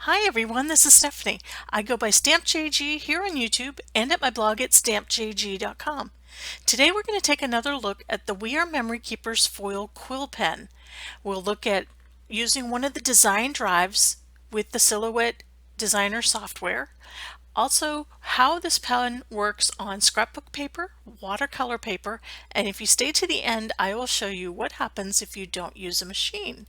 Hi everyone, this is Stephanie. I go by StampJG here on YouTube and at my blog at stampjg.com. Today we're going to take another look at the We Are Memory Keepers Foil Quill Pen. We'll look at using one of the design drives with the Silhouette Designer software. Also, how this pen works on scrapbook paper, watercolor paper, and if you stay to the end, I will show you what happens if you don't use a machine.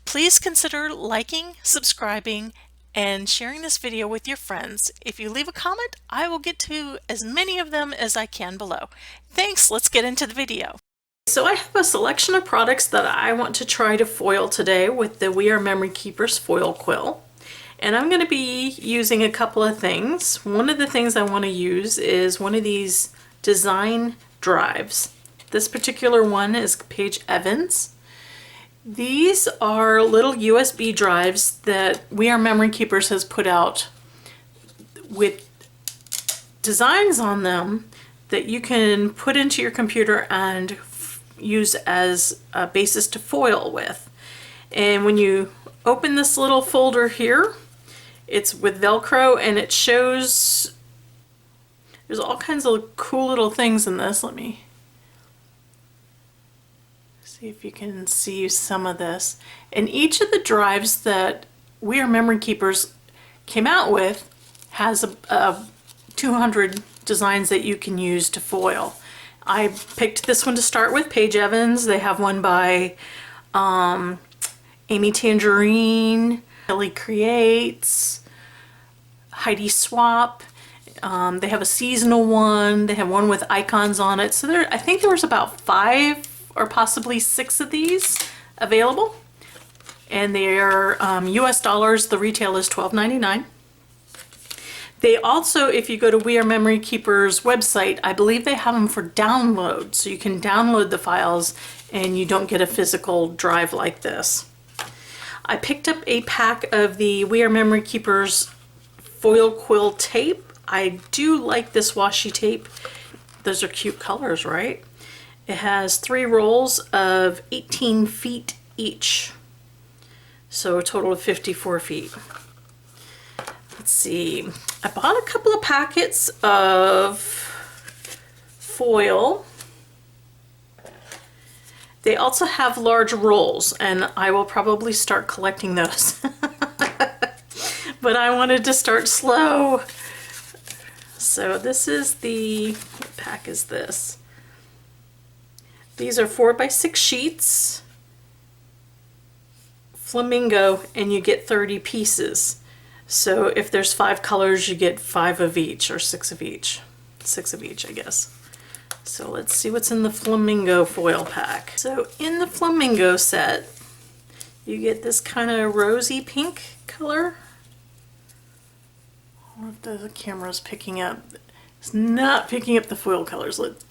Please consider liking, subscribing, and sharing this video with your friends. If you leave a comment, I will get to as many of them as I can below. Thanks, let's get into the video. So I have a selection of products that I want to try to foil today with the We Are Memory Keepers Foil Quill. And I'm going to be using a couple of things. One of the things I want to use is one of these design drives. This particular one is Paige Evans. These are little USB drives that We Are Memory Keepers has put out with designs on them that you can put into your computer and use as a basis to foil with. And when you open this little folder here, it's with Velcro and it shows there's all kinds of cool little things in this. Let me see if you can see some of this. And each of the drives that We Are Memory Keepers came out with has a 200 designs that you can use to foil. I picked this one to start with, Paige Evans. They have one by Amy Tangerine, Kelly Creates, Heidi Swap. They have a seasonal one. They have one with icons on it. So I think there was about 5 or possibly 6 of these available, and they're US dollars. The retail is $12.99. They also, if you go to We Are Memory Keepers website, I believe they have them for download, so you can download the files and you don't get a physical drive like this. I picked up a pack of the We Are Memory Keepers Foil Quill tape. I do like this washi tape. Those are cute colors, right? It has 3 rolls of 18 feet each, so a total of 54 feet. Let's see, I bought a couple of packets of foil. They also have large rolls, and I will probably start collecting those. But I wanted to start slow. So this is what pack is this? These are 4x6 sheets, flamingo, and you get 30 pieces. So if there's 5 colors, you get 5 of each, or 6 of each. 6 of each, I guess. So let's see what's in the flamingo foil pack. So in the flamingo set, you get this kind of rosy pink color. I don't know if the camera's picking up. It's not picking up the foil colors. Let's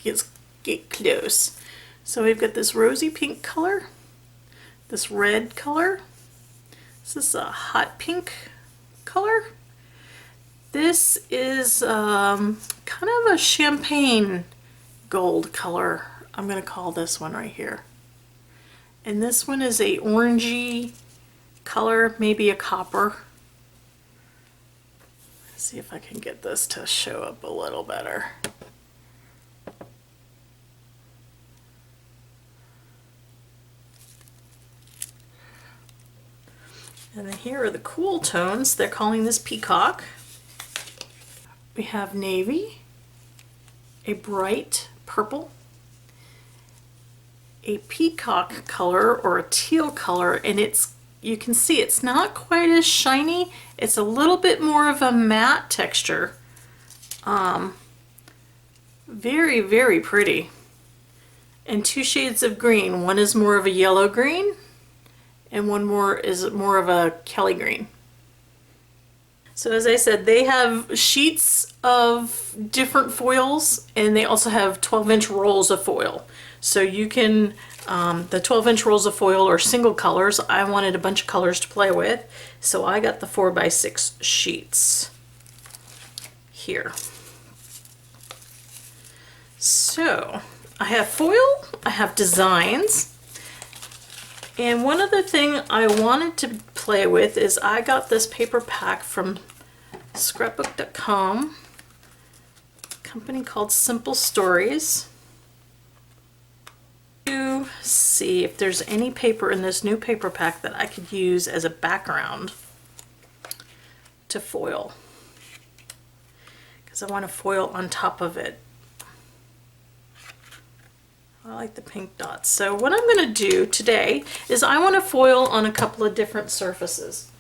get close. So we've got this rosy pink color, this red color, this is a hot pink color, this is kind of a champagne gold color, I'm going to call this one right here, and this one is a orangey color, maybe a copper. Let's see if I can get this to show up a little better. And then here are the cool tones. They're calling this peacock. We have navy, a bright purple, a peacock color or a teal color, and you can see it's not quite as shiny. It's a little bit more of a matte texture. Very, very pretty. And 2 shades of green. One is more of a yellow green, and one more is more of a Kelly green. So as I said, they have sheets of different foils, and they also have 12-inch rolls of foil. So you can, the 12-inch rolls of foil are single colors. I wanted a bunch of colors to play with, so I got the 4x6 sheets here. So I have foil, I have designs, And one other thing I wanted to play with is I got this paper pack from scrapbook.com, a company called Simple Stories. To see if there's any paper in this new paper pack that I could use as a background to foil, because I want to foil on top of it. I like the pink dots. So what I'm going to do today is I want to foil on a couple of different surfaces.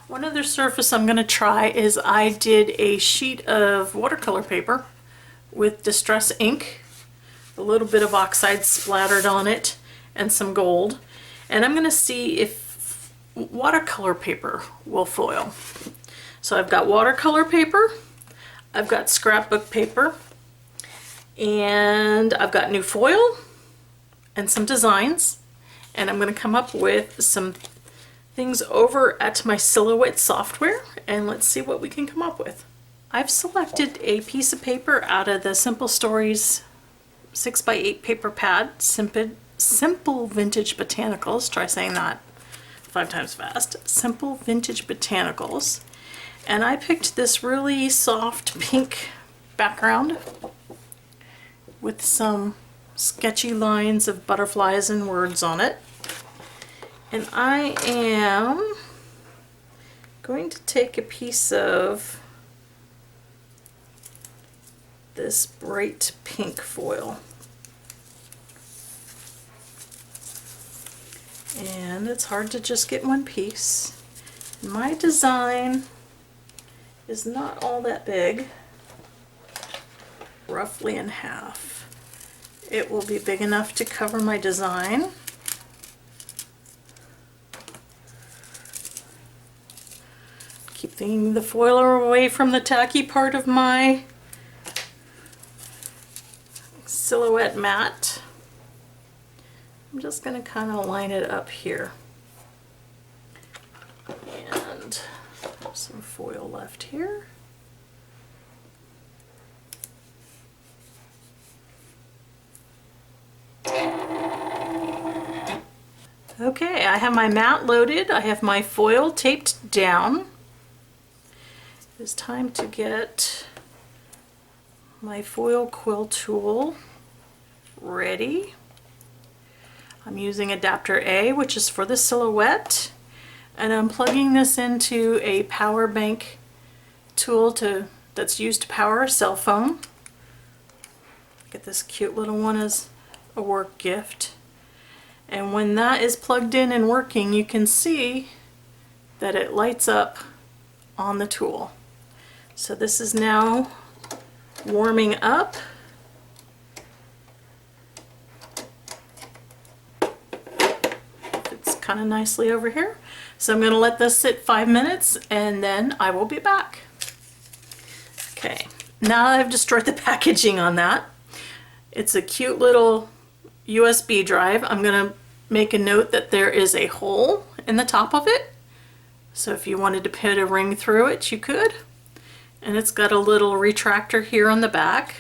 One other surface I'm going to try is I did a sheet of watercolor paper with distress ink, a little bit of oxide splattered on it, and some gold. And I'm going to see if watercolor paper will foil. So I've got watercolor paper, I've got scrapbook paper, and I've got new foil and some designs, and I'm going to come up with some things over at my Silhouette software, and let's see what we can come up with. I've selected a piece of paper out of the Simple Stories 6x8 paper pad, Simple Vintage Botanicals. Try saying that 5 times fast. Simple Vintage Botanicals. And I picked this really soft pink background with some sketchy lines of butterflies and words on it. And I am going to take a piece of this bright pink foil. And it's hard to just get one piece. My design is not all that big, roughly in half. It will be big enough to cover my design. Keeping the foil away from the tacky part of my Silhouette mat. I'm just going to kind of line it up here. And some foil left here. Okay, I have my mat loaded. I have my foil taped down. It's time to get my foil quill tool ready. I'm using adapter A, which is for the Silhouette, and I'm plugging this into a power bank tool that's used to power a cell phone. Get this cute little one as a work gift. And when that is plugged in and working, you can see that it lights up on the tool. So this is now warming up. It's kind of nicely over here. So I'm going to let this sit 5 minutes and then I will be back. Okay, now I've destroyed the packaging on that. It's a cute little USB drive. I'm going to make a note that there is a hole in the top of it. So if you wanted to put a ring through it, you could. And it's got a little retractor here on the back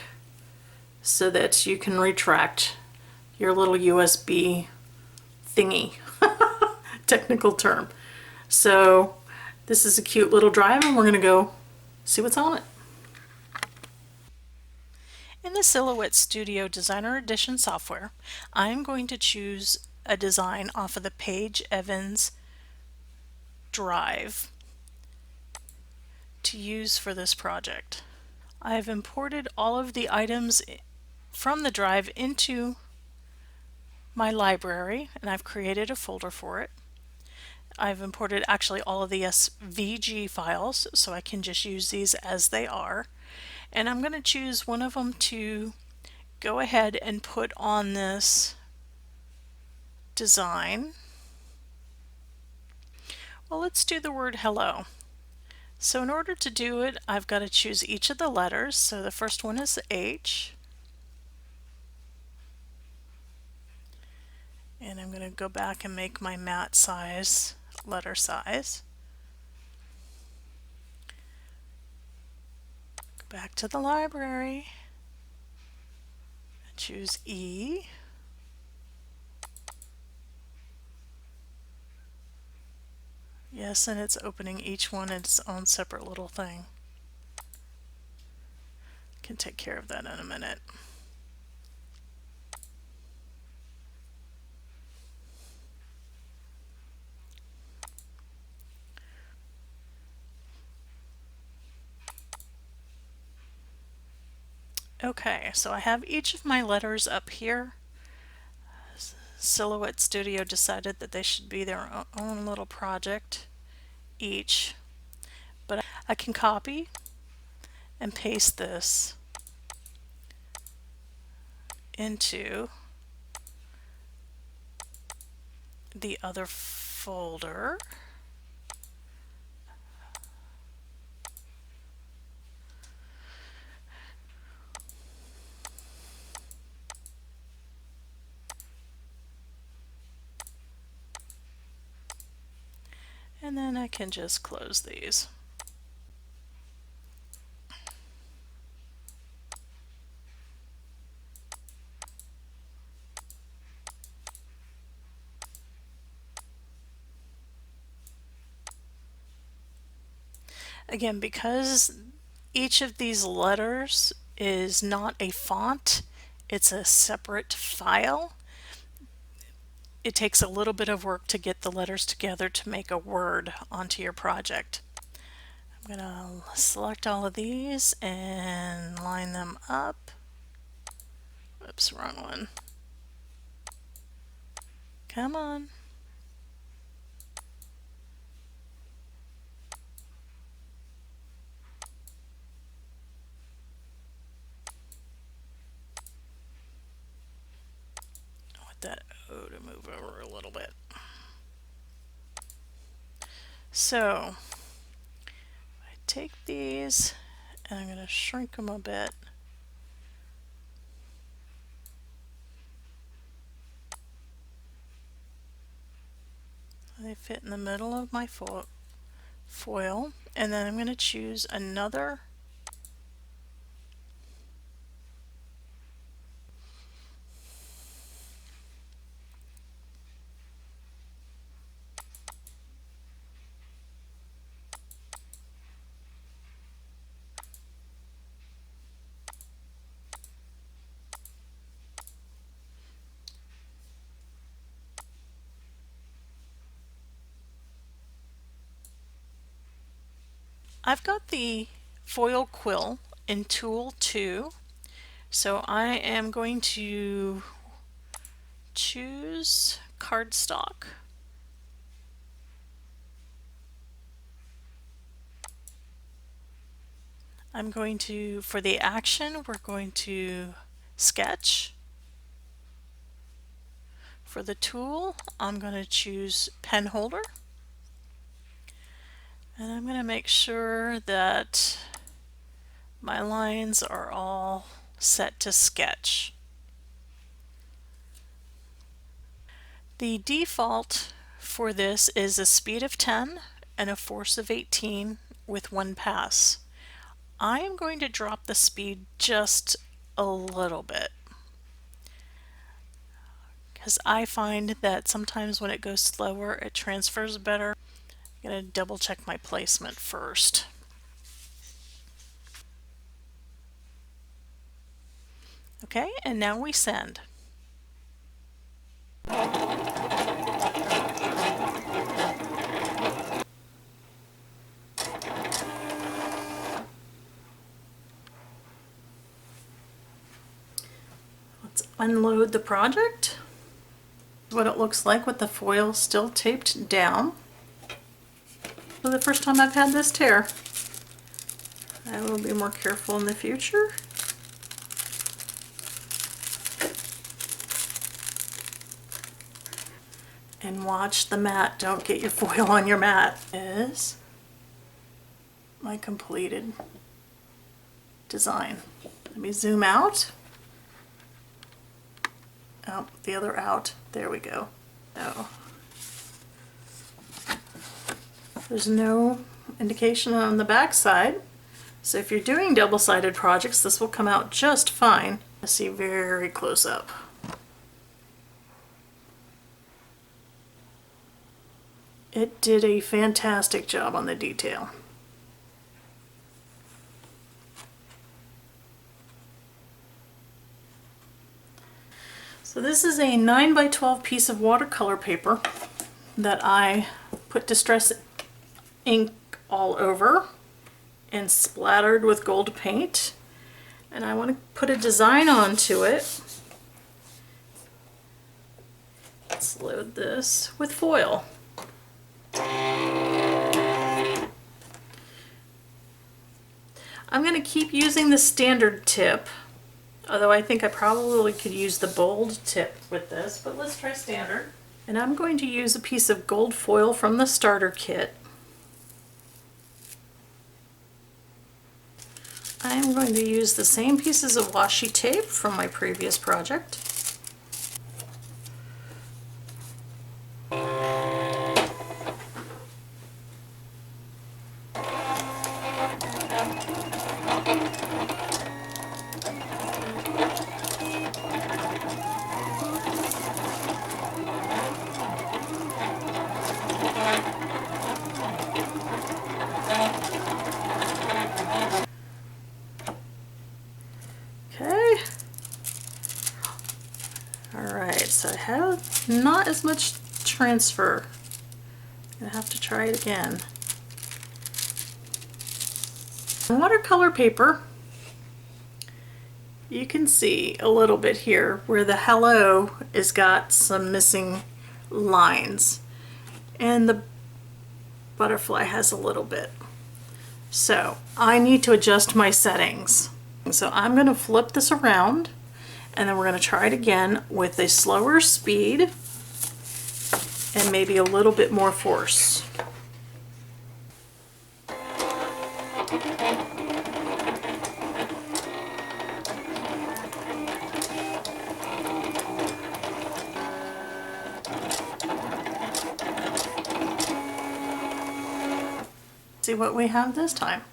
so that you can retract your little USB thingy. Technical term. So this is a cute little drive and we're going to go see what's on it. In the Silhouette Studio Designer Edition software, I'm going to choose a design off of the Paige Evans Drive to use for this project. I've imported all of the items from the drive into my library and I've created a folder for it. I've imported actually all of the SVG files so I can just use these as they are. And I'm going to choose one of them to go ahead and put on this design. Well, let's do the word hello. So in order to do it, I've got to choose each of the letters. So the first one is the H. And I'm going to go back and make my mat size, letter size. Go back to the library. Choose E. Yes, and it's opening each one in its own separate little thing. Can take care of that in a minute. Okay, so I have each of my letters up here. Silhouette Studio decided that they should be their own little project each, but I can copy and paste this into the other folder. And then I can just close these. Again, because each of these letters is not a font, it's a separate file. It takes a little bit of work to get the letters together to make a word onto your project. I'm going to select all of these and line them up. Oops, wrong one. Come on. I want that O to move over a little bit. So I take these and I'm going to shrink them a bit. They fit in the middle of my foil, and then I'm going to choose another I've got the Foil Quill in Tool 2, so I am going to choose cardstock. I'm going to, for the action, we're going to sketch. For the tool, I'm going to choose pen holder. And I'm going to make sure that my lines are all set to sketch. The default for this is a speed of 10 and a force of 18 with one pass. I am going to drop the speed just a little bit because I find that sometimes when it goes slower it transfers better. I'm going to double check my placement first. Okay, and now we send. Let's unload the project. What it looks like with the foil still taped down. For the first time I've had this tear. I will be more careful in the future. And watch the mat, don't get your foil on your mat. Is my completed design. Let me zoom out. Oh, the other out. There we go. Oh. There's no indication on the back side. So if you're doing double-sided projects, this will come out just fine. I see very close up. It did a fantastic job on the detail. So this is a 9 by 12 piece of watercolor paper that I put distress ink all over and splattered with gold paint. And I want to put a design onto it. Let's load this with foil. I'm going to keep using the standard tip, although I think I probably could use the bold tip with this, but let's try standard. And I'm going to use a piece of gold foil from the starter kit. I'm going to use the same pieces of washi tape from my previous project. Okay. Alright, so I have not as much transfer. I'm gonna have to try it again. On watercolor paper, you can see a little bit here where the hello has got some missing lines, and the butterfly has a little bit. So I need to adjust my settings. So I'm going to flip this around, and then we're going to try it again with a slower speed and maybe a little bit more force. See what we have this time.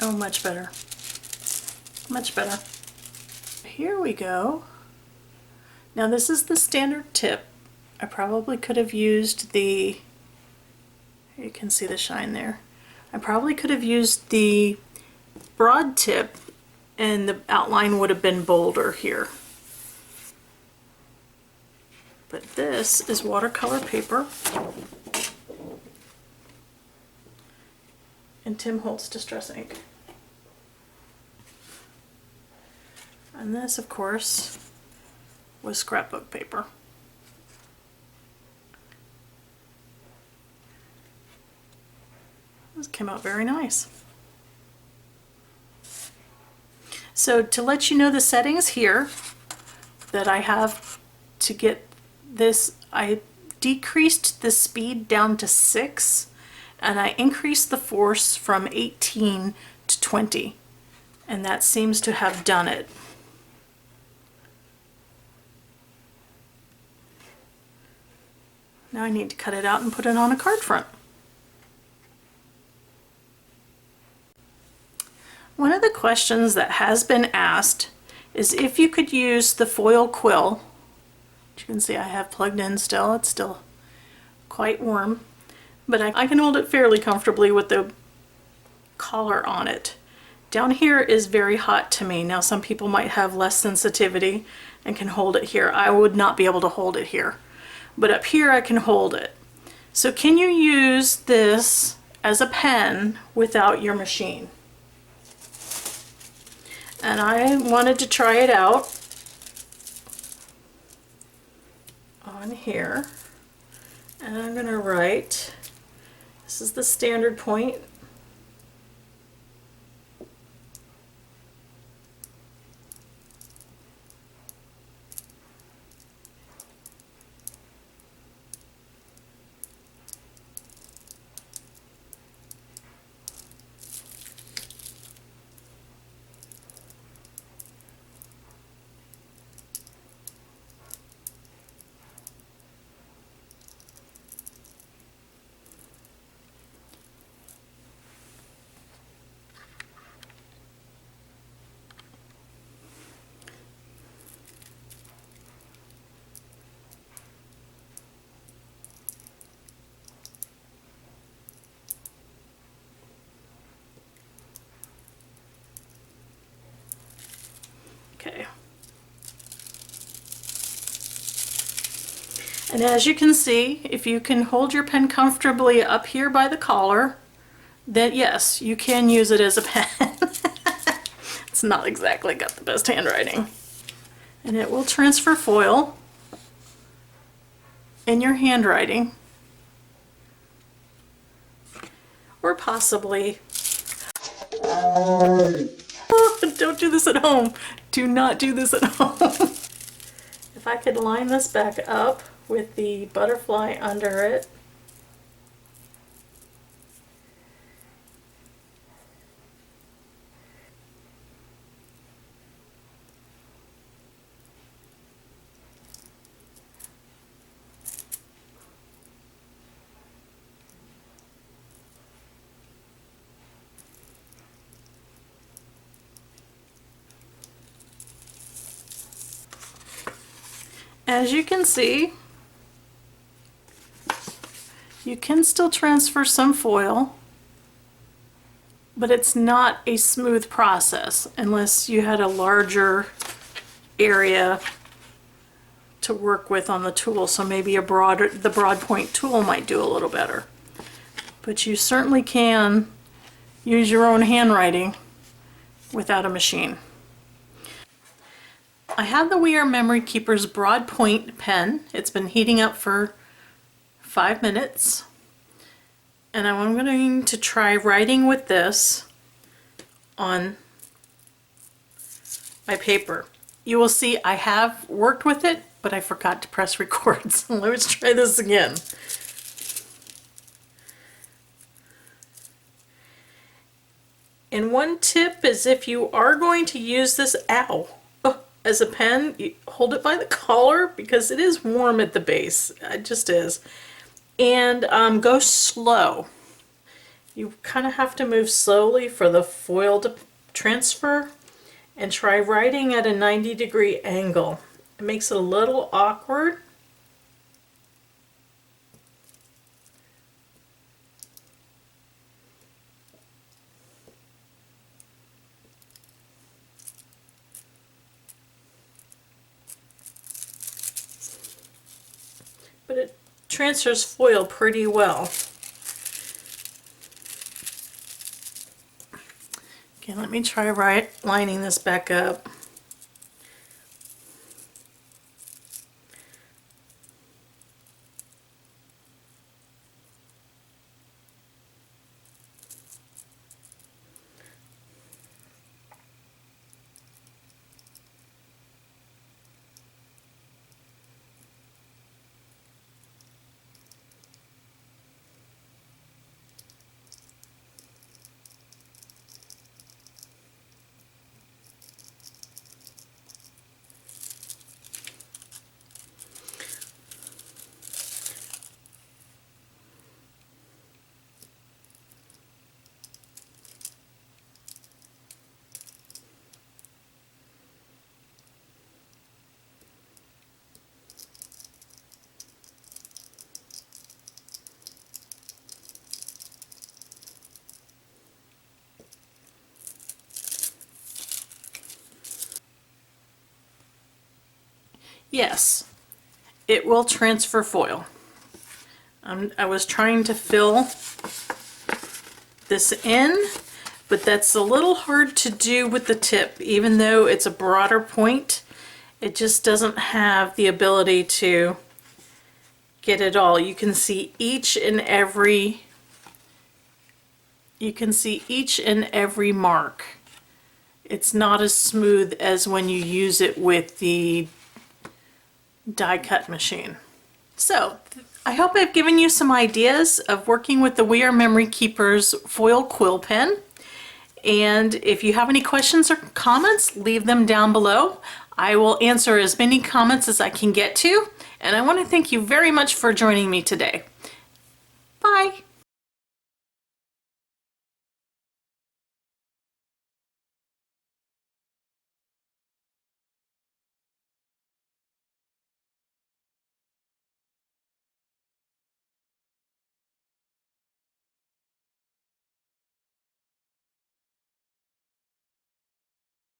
Oh, much better. Much better. Here we go. Now this is the standard tip. I probably could have used the, you can see the shine there. I probably could have used the broad tip and the outline would have been bolder here. But this is watercolor paper and Tim Holtz Distress ink. And this, of course, was scrapbook paper. This came out very nice. So to let you know the settings here that I have to get this, I decreased the speed down to 6 and I increased the force from 18 to 20, and that seems to have done it. Now I need to cut it out and put it on a card front. One of the questions that has been asked is if you could use the foil quill. You can see I have plugged in still, it's still quite warm, but I can hold it fairly comfortably with the collar on it. Down here is very hot to me. Now some people might have less sensitivity and can hold it here. I would not be able to hold it here, but up here I can hold it. So can you use this as a pen without your machine? And I wanted to try it out on here, and I'm going to write, this is the standard point, And as you can see, if you can hold your pen comfortably up here by the collar, then yes, you can use it as a pen. It's not exactly got the best handwriting. And it will transfer foil in your handwriting. Or possibly, don't do this at home. Do not do this at home. If I could line this back up with the butterfly under it. As you can see, you can still transfer some foil, but it's not a smooth process unless you had a larger area to work with on the tool. So maybe the broad point tool might do a little better. But you certainly can use your own handwriting without a machine. I have the We Are Memory Keepers broad point pen. It's been heating up for 5 minutes. And I'm going to try writing with this on my paper. You will see I have worked with it, but I forgot to press record. So let's try this again. And one tip is if you are going to use this, as a pen, you hold it by the collar because it is warm at the base. It just is. And go slow. You kind of have to move slowly for the foil to transfer, and try writing at a 90-degree angle. It makes it a little awkward. But it transfers foil pretty well. Okay, let me try lining this back up. Yes, it will transfer foil. I was trying to fill this in, but that's a little hard to do with the tip. Even though it's a broader point, it just doesn't have the ability to get it all. You can see each and every mark. It's not as smooth as when you use it with the die cut machine. So I hope I've given you some ideas of working with the We Are Memory Keepers foil quill pen. And if you have any questions or comments, leave them down below. I will answer as many comments as I can get to. And I want to thank you very much for joining me today. Bye.